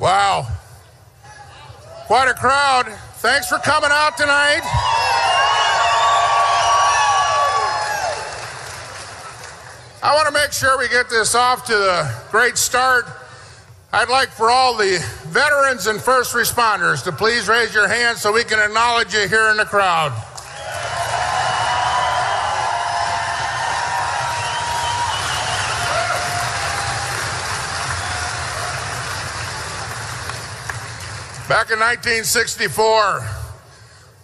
Wow. Quite a crowd. Thanks for coming out tonight. I want to make sure we get this off to a great start. I'd like for all the veterans and first responders to please raise your hands so we can acknowledge you here in the crowd. Back in 1964,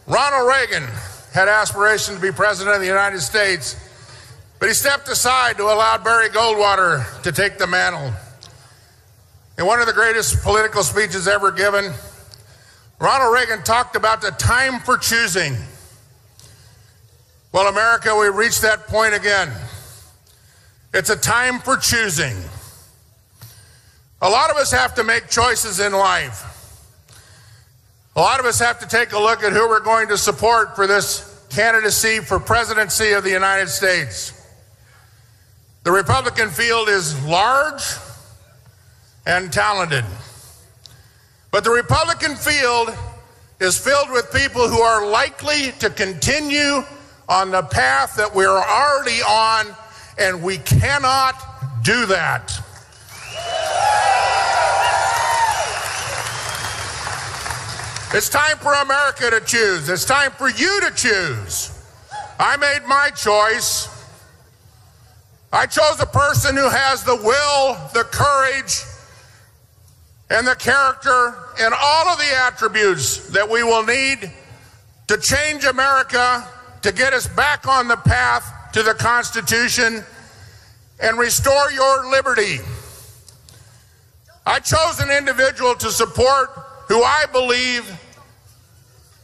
Ronald Reagan had aspirations to be president of the United States, but he stepped aside to allow Barry Goldwater to take the mantle. In one of the greatest political speeches ever given, Ronald Reagan talked about the time for choosing. Well, America, we've reached that point again. It's a time for choosing. A lot of us have to make choices in life. A lot of us have to take a look at who we're going to support for this candidacy for presidency of the United States. The Republican field is large and talented. But the Republican field is filled with people who are likely to continue on the path that we're already on, and we cannot do that. It's time for America to choose. It's time for you to choose. I made my choice. I chose a person who has the will, the courage, and the character, and all of the attributes that we will need to change America, to get us back on the path to the Constitution and restore your liberty. I chose an individual to support who I believe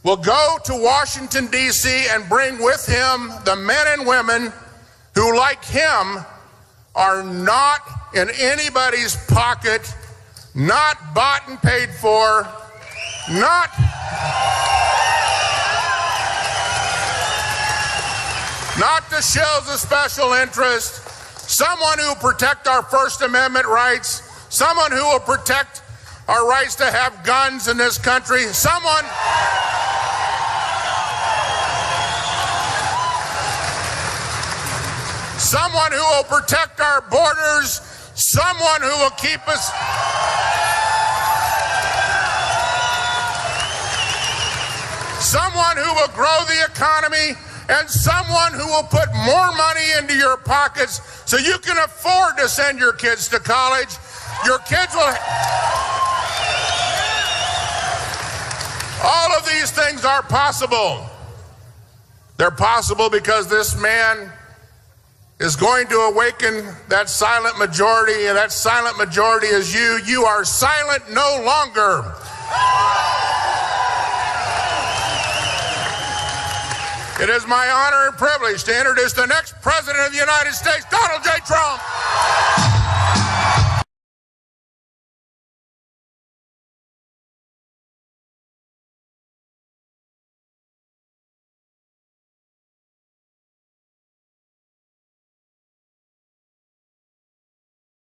will go to Washington, D.C. and bring with him the men and women who, like him, are not in anybody's pocket, not bought and paid for, not the shills of special interest, someone who will protect our First Amendment rights, someone who will protect our rights to have guns in this country, someone who will protect our borders, someone who will keep us someone who will grow the economy, and someone who will put more money into your pockets so you can afford to send your kids to college. Your kids will... All of these things are possible. They're possible because this man is going to awaken that silent majority, and that silent majority is you. You are silent no longer. It is my honor and privilege to introduce the next President of the United States, Donald J. Trump.